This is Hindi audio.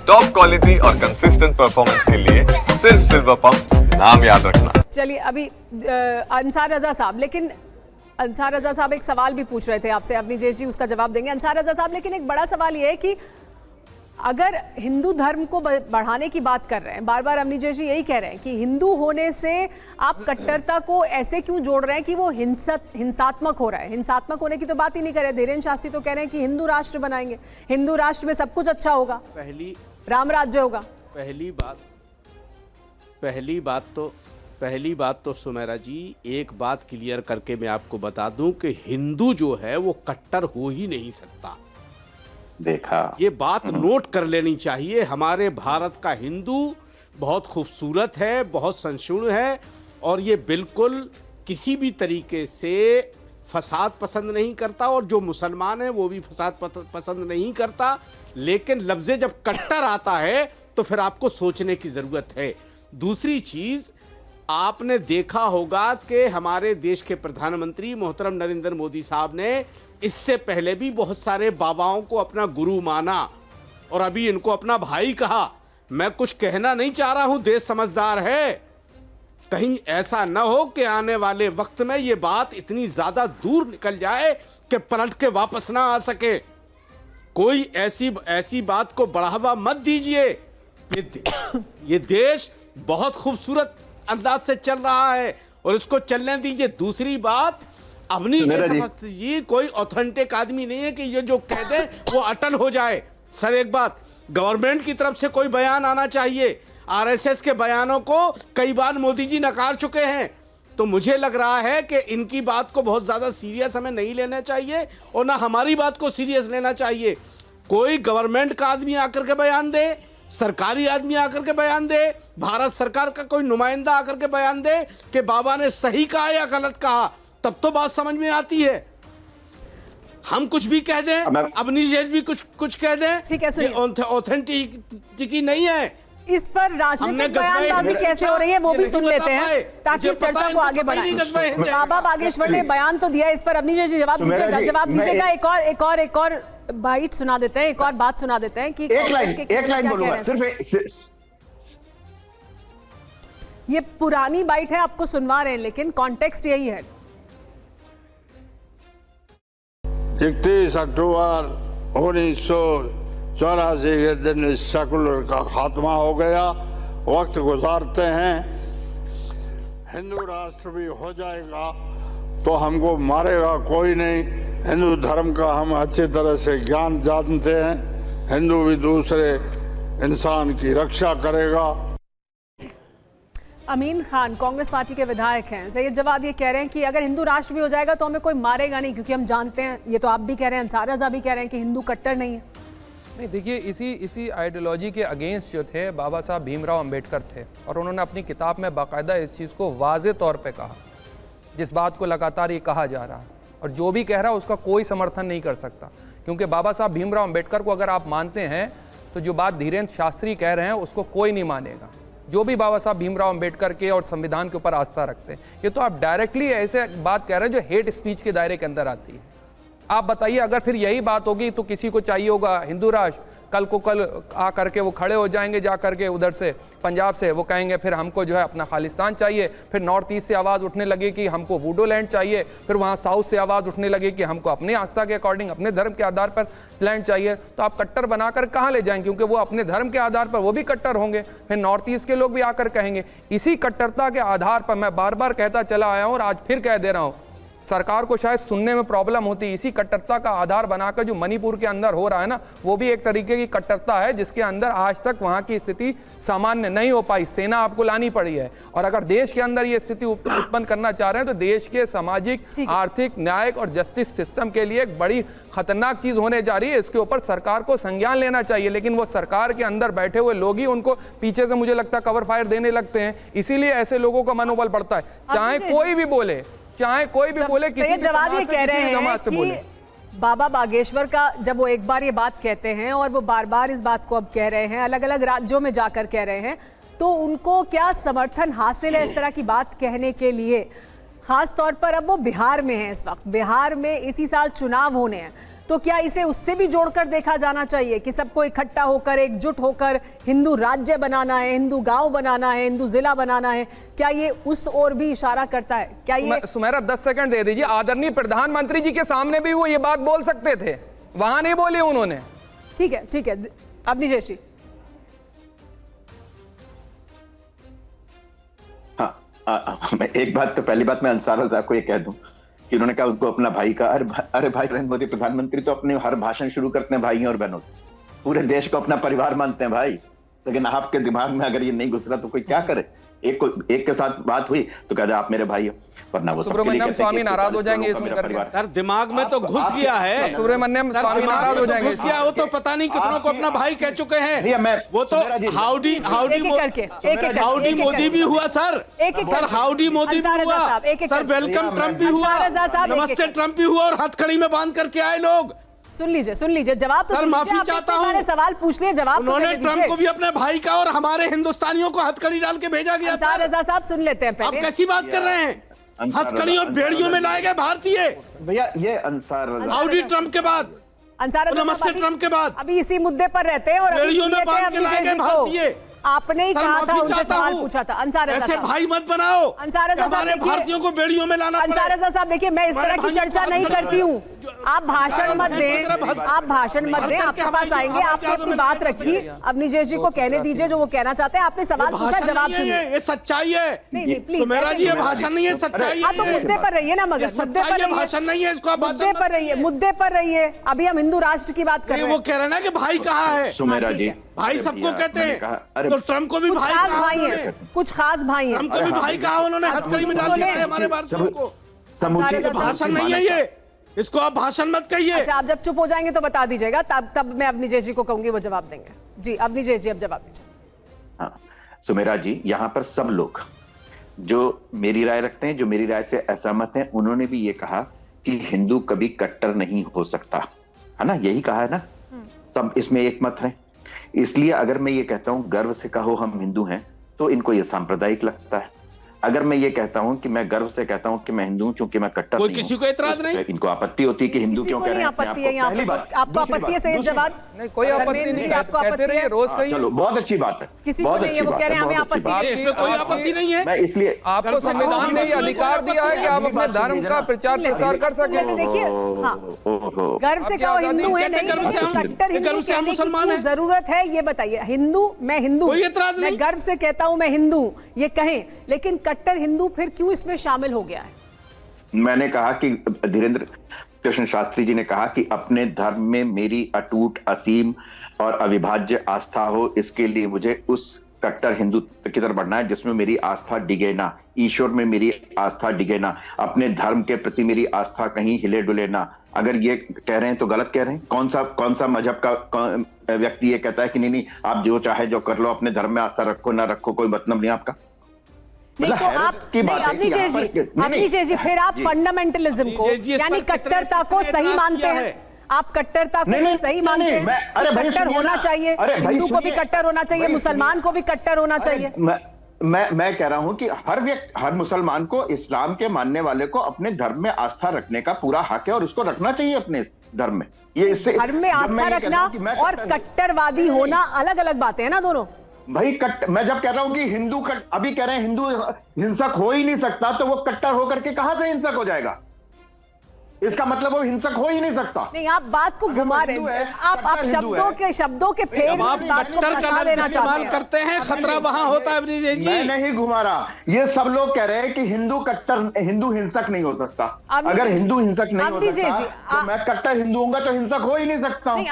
टॉप क्वालिटी और कंसिस्टेंट परफॉर्मेंस के लिए सिर्फ सिल्वर पंप नाम याद रखना। चलिए अभी अंसार रजा साहब, लेकिन अंसार रजा साहब एक सवाल भी पूछ रहे थे आपसे, अवनीश जी उसका जवाब देंगे अंसार रजा साहब, लेकिन एक बड़ा सवाल ये है कि अगर हिंदू धर्म को बढ़ाने की बात कर रहे हैं, बार बार अवनीश जी यही कह रहे हैं कि हिंदू होने से आप कट्टरता को ऐसे क्यों जोड़ रहे हैं कि वो हिंसात्मक हो रहा है। हिंसात्मक होने की तो बात ही नहीं कर रहे। धीरेन्द्र शास्त्री तो कह रहे हैं कि हिंदू राष्ट्र बनाएंगे, हिंदू राष्ट्र में सब कुछ अच्छा होगा, राम राज्य होगा। पहली बात तो सुमेरा जी, एक बात क्लियर करके मैं आपको बता दूं कि हिंदू जो है वो कट्टर हो ही नहीं सकता। देखा, ये बात नोट कर लेनी चाहिए। हमारे भारत का हिंदू बहुत खूबसूरत है, बहुत सहिष्णु है और ये बिल्कुल किसी भी तरीके से फसाद पसंद नहीं करता, और जो मुसलमान है वो भी फसाद पसंद नहीं करता। लेकिन लफ्ज़े जब कट्टर आता है तो फिर आपको सोचने की ज़रूरत है। दूसरी चीज़, आपने देखा होगा कि हमारे देश के प्रधानमंत्री मोहतरम नरेंद्र मोदी साहब ने इससे पहले भी बहुत सारे बाबाओं को अपना गुरु माना और अभी इनको अपना भाई कहा। मैं कुछ कहना नहीं चाह रहा हूं, देश समझदार है। कहीं ऐसा न हो कि आने वाले वक्त में ये बात इतनी ज्यादा दूर निकल जाए कि पलट के वापस ना आ सके। कोई ऐसी बात को बढ़ावा मत दीजिए। ये देश बहुत खूबसूरत अंदाज से चल रहा है और इसको चलने दीजिए। दूसरी बात, अवनीश जी कोई ऑथेंटिक आदमी नहीं है कि ये जो कह दे वो अटल हो जाए। सर एक बात, गवर्नमेंट की तरफ से कोई बयान आना चाहिए। आरएसएस के बयानों को कई बार मोदी जी नकार चुके हैं, तो मुझे लग रहा है कि इनकी बात को बहुत ज़्यादा सीरियस हमें नहीं लेना चाहिए और ना हमारी बात को सीरियस लेना चाहिए। कोई गवर्नमेंट का आदमी आकर के बयान दे, सरकारी आदमी आकर के बयान दे, भारत सरकार का कोई नुमाइंदा आकर के बयान दे कि बाबा ने सही कहा या गलत कहा, तब तो बात समझ में आती है। हम कुछ भी कह दें, अवनीश भी कुछ कह दें, ठीक है, ये ऑथेंटिसिटी नहीं है। इस पर राजनीतिक बयानबाजी कैसे हो रही है वो भी सुन लेते हैं ताकि इस चर्चा को आगे बढ़ाएं। बाबा बागेश्वर ने बयान तो दिया, इस पर अवनीश जी जवाब दीजिएगा। एक और बाइट सुना देते हैं, एक और बात सुना देते हैं कि एक लाइन बोलूंगा सिर्फ। ये पुरानी बाइट है, आपको सुनवा रहे हैं, लेकिन कॉन्टेक्स्ट यही है। 31 अक्टूबर 1984 के दिन इस सेकुलर का खात्मा हो गया। वक्त गुजारते हैं, हिंदू राष्ट्र भी हो जाएगा तो हमको मारेगा कोई नहीं। हिंदू धर्म का हम अच्छी तरह से ज्ञान जानते हैं। हिंदू भी दूसरे इंसान की रक्षा करेगा। अमीन खान कांग्रेस पार्टी के विधायक हैं, सैयद जवाद ये कह रहे हैं कि अगर हिंदू राष्ट्र भी हो जाएगा तो हमें कोई मारेगा नहीं, क्योंकि हम जानते हैं, ये तो आप भी कह रहे हैं, अंसार रजा भी कह रहे हैं कि हिंदू कट्टर नहीं है। नहीं, देखिए इसी आइडियोलॉजी के अगेंस्ट जो थे बाबा साहब भीमराव अंबेडकर थे, और उन्होंने अपनी किताब में बाकायदा इस चीज़ को वाज़े तौर पे कहा, जिस बात को लगातार ये कहा जा रहा है, और जो भी कह रहा है उसका कोई समर्थन नहीं कर सकता। क्योंकि बाबा साहब भीमराव अंबेडकर को अगर आप मानते हैं तो जो बात धीरेन्द्र शास्त्री कह रहे हैं उसको कोई नहीं मानेगा। जो भी बाबा साहब भीमराव अंबेडकर के और संविधान के ऊपर आस्था रखते हैं, ये तो आप डायरेक्टली ऐसे बात कह रहे हैं जो हेट स्पीच के दायरे के अंदर आती है। आप बताइए, अगर फिर यही बात होगी तो किसी को चाहिए होगा हिंदू राष्ट्र, कल आ करके वो खड़े हो जाएंगे जा करके उधर से पंजाब से, वो कहेंगे फिर हमको जो है अपना खालिस्तान चाहिए। फिर नॉर्थ ईस्ट से आवाज़ उठने लगी कि हमको वूडो लैंड चाहिए। फिर वहाँ साउथ से आवाज़ उठने लगी कि हमको अपनी आस्था के अकॉर्डिंग, अपने धर्म के आधार पर लैंड चाहिए। तो आप कट्टर बनाकर कहाँ ले जाएंगे, क्योंकि वो अपने धर्म के आधार पर वो भी कट्टर होंगे। फिर नॉर्थ ईस्ट के लोग भी आकर कहेंगे। इसी कट्टरता के आधार पर मैं बार बार कहता चला आया हूँ और आज फिर कह दे रहा हूँ, सरकार को शायद सुनने में प्रॉब्लम होती है। इसी कट्टरता का आधार बनाकर जो मणिपुर के अंदर हो रहा है ना, वो भी एक तरीके की कट्टरता है, जिसके अंदर आज तक वहां की स्थिति सामान्य नहीं हो पाई। सेना आपको लानी पड़ी है, और अगर देश के अंदर ये स्थिति उत्पन्न करना चाह रहे हैं तो देश के सामाजिक, आर्थिक, न्यायिक और जस्टिस सिस्टम के लिए एक बड़ी खतरनाक चीज होने जा रही है। इसके ऊपर सरकार को संज्ञान लेना चाहिए, लेकिन वो सरकार के अंदर बैठे हुए लोग ही उनको पीछे से मुझे लगता है कवर फायर देने लगते हैं। इसीलिए ऐसे लोगों का मनोबल बढ़ता है, चाहे कोई भी बोले, चाहे कोई भी बोले, किसी जवाब ये कह रहे हैं कि बाबा बागेश्वर का जब वो एक बार ये बात कहते हैं और वो बार बार इस बात को अब कह रहे हैं, अलग अलग राज्यों में जाकर कह रहे हैं, तो उनको क्या समर्थन हासिल है इस तरह की बात कहने के लिए? खास तौर पर अब वो बिहार में है, इस वक्त बिहार में इसी साल चुनाव होने हैं, तो क्या इसे उससे भी जोड़कर देखा जाना चाहिए कि सबको इकट्ठा होकर, एकजुट होकर हिंदू राज्य बनाना है, हिंदू गांव बनाना है, हिंदू जिला बनाना है? क्या ये उस ओर भी इशारा करता है? क्या ये सुमेरा 10 सेकंड दे दीजिए। आदरणीय प्रधानमंत्री जी के सामने भी वो ये बात बोल सकते थे, वहां नहीं बोली उन्होंने। ठीक है, ठीक है, अवनी जयश्री। मैं एक बात, तो पहली बात मैं अंसार साहब को ये कह दूं कि उन्होंने कहा उनको अपना भाई का, अरे भाई नरेंद्र मोदी प्रधानमंत्री तो अपने हर भाषण शुरू करते हैं भाइयों और बहनों से, पूरे देश को अपना परिवार मानते हैं भाई। लेकिन आपके दिमाग में अगर ये नहीं घुस रहा तो कोई क्या करे? एक के साथ बात हुई तो कहते आप मेरे भाई हो, वरना वो सुब्रमण्यम स्वामी नाराज हो जाएंगे ये सुनकर के। सर दिमाग में तो घुस गया है, सुब्रमण्यम स्वामी नाराज हो जाएंगे। घुस गया हो तो पता नहीं कितनों को अपना भाई कह चुके हैं। वो तो हाउडी मोदी भी हुआ सर, सर हाउडी मोदी भी हुआ, सर वेलकम ट्रम्प भी हुआ, नमस्ते ट्रम्प भी हुआ, और हथकड़ी में बांध करके आए लोग। सुन लीजिए जवाब तो सर माफी चाहता हूँ, सवाल पूछ लिए, जवाब उन्होंने ट्रम्प को भी अपने भाई का और हमारे हिंदुस्तानियों को हथकड़ी डाल के भेजा गया। अंसार रजा साहब सुन लेते हैं आप कैसी बात कर रहे हैं? हथकड़ी और बेड़ियों में लाए गए भारतीय भैया, ये अंसार हाउडी ट्रम्प के बाद, नमस्ते ट्रम्प के बाद अभी इसी मुद्दे पर रहते हैं और बेड़ियों में बांध के लाए गए भारतीय। आपने ही कहा था, उनसे सवाल पूछा था। अंसार रजा ऐसे साहब, भाई मत बनाओ, अंसार रजा साहब हमारे भारतीयों को बेड़ियों में लाना पड़े। अंसार रजा साहब देखिए, मैं इस तरह की चर्चा नहीं करती हूँ। आप भाषण मत दें, आप भाषण मत दें, आपके पास आएंगे, आपने अपनी बात रखी। अवनी जयश्री को कहने दीजिए जो वो कहना चाहते हैं। आपने सवाल पूछा, जवाब सुनिए। ये सच्चाई है, नहीं प्लीज, सुमेरा जी ये भाषण नहीं है, सच्चाई है। तो मुद्दे पर रहिए ना, मगर मुद्दे पर रहिए, भाषण नहीं है, इसको मुद्दे पर रहिए, मुद्दे पर रहिए। अभी हम हिंदू राष्ट्र की बात कर रहे हैं। वो कह रहे हैं ना कि भाई कहाँ है, सुमेरा जी, भाई सबको कहते हैं, तो ट्रम्प को भी कुछ भाई खास कहा भाई हैं, कुछ खास भाई हैं, ट्रम्प को भी भाई कहा उन्होंने, हथकड़ी में डाल दिया है हमारे भारतीयों को। भाषण नहीं है ये, इसको आप भाषण मत कहिए। अच्छा, आप जब चुप हो जाएंगे तो बता दीजिएगा, तब मैं अवनी जयश्री को कहूंगी, वो जवाब देंगे। जी अवनी जयश्री, अब जवाब दीजिए। हाँ, सुमेरा जी, यहाँ पर सब लोग जो मेरी राय रखते हैं, जो मेरी राय से असहमत हैं, उन्होंने भी ये कहा कि हिंदू कभी कट्टर नहीं हो सकता, है ना? यही कहा है ना, सब इसमें एक मत है। इसलिए अगर मैं ये कहता हूं गर्व से कहो हम हिंदू हैं, तो इनको ये सांप्रदायिक लगता है। अगर मैं ये कहता हूं कि मैं गर्व से कहता हूं कि मैं हिंदू हूं चूंकि मैं कट्टर कोई नहीं किसी हूं, को इतराज तो नहीं, इनको आपत्ति होती है कि हिंदू क्यों कह रहे हैं। आपत्ति है यहाँ पे, आपको आपत्ति है सही जवाब? नहीं, कोई आपत्ति नहीं, आपको कहते रहिए, रोज कहिए। चलो, बहुत अच्छी बात है, किसी को नहीं है, वो कह रहे हैं हमें आपत्ति नहीं है। इसमें कोई आपत्ति नहीं है। मैं इसलिए आपको संविधान ने ये अधिकार दिया है कि आप अपने धर्म का प्रचार प्रसार कर सके। देखिए, हाँ, गर्व से कहो हिंदू है, नहीं कट्टर हिंदू कहने की जरूरत है, ये बताइए। हिंदू, मैं हिंदू, मैं गर्व से कहता हूं मैं हिंदू, ये कहें, लेकिन कट्टर हिंदू फिर क्यों इसमें शामिल हो गया है? मैंने कहा कि धीरेन्द्र कृष्ण शास्त्री जी ने कहा कि अपने धर्म में मेरी अटूट, असीम और अविभाज्य आस्था हो, इसके लिए मुझे उस कट्टर हिंदू की तरफ बढ़ना है जिसमें मेरी आस्था डिगे ना, ईश्वर में मेरी आस्था डिगे ना, अपने धर्म के प्रति मेरी आस्था कहीं हिले डुले ना। अगर ये कह रहे हैं तो गलत कह रहे हैं। कौन सा मजहब का व्यक्ति ये कहता है कि नहीं आप जो चाहे जो कर लो, अपने धर्म में आस्था रखो ना रखो, कोई मतलब नहीं आपका। नहीं तो आप अवनी जयश्री, फिर आप फंडामेंटलिज्म को यानी कट्टरता को सही मानते हैं? आप कट्टरता को सही मानते हैं? कट्टर होना चाहिए, हिंदू को भी कट्टर होना चाहिए, मुसलमान को भी कट्टर होना चाहिए। मैं कह रहा हूं कि हर मुसलमान को, इस्लाम के मानने वाले को अपने धर्म में आस्था रखने का पूरा हक है और उसको रखना चाहिए अपने धर्म में। ये इससे धर्म में आस्था रखना और कट्टरवादी होना अलग अलग बातें हैं ना दोनों। भाई मैं जब कह रहा हूं कि अभी कह रहे हैं हिंदू हिंसक हो ही नहीं सकता, तो वो कट्टर होकर के कहां से हिंसक हो जाएगा? इसका मतलब वो हिंसक हो ही नहीं सकता। नहीं, आप बात को घुमा रहे हैं, आप शब्दों के फेर बात को फंसा देना चाहते करते हैं, खतरा वहां होता है। अवनी जयश्री, मैं नहीं घुमा रहा, ये सब लोग कह रहे हैं कि हिंदू हिंसक नहीं हो सकता। अगर हिंदू हिंसक नहीं हो सकता तो मैं कट्टर हिंदू हूंगा तो हिंसक हो ही नहीं सकता हूं।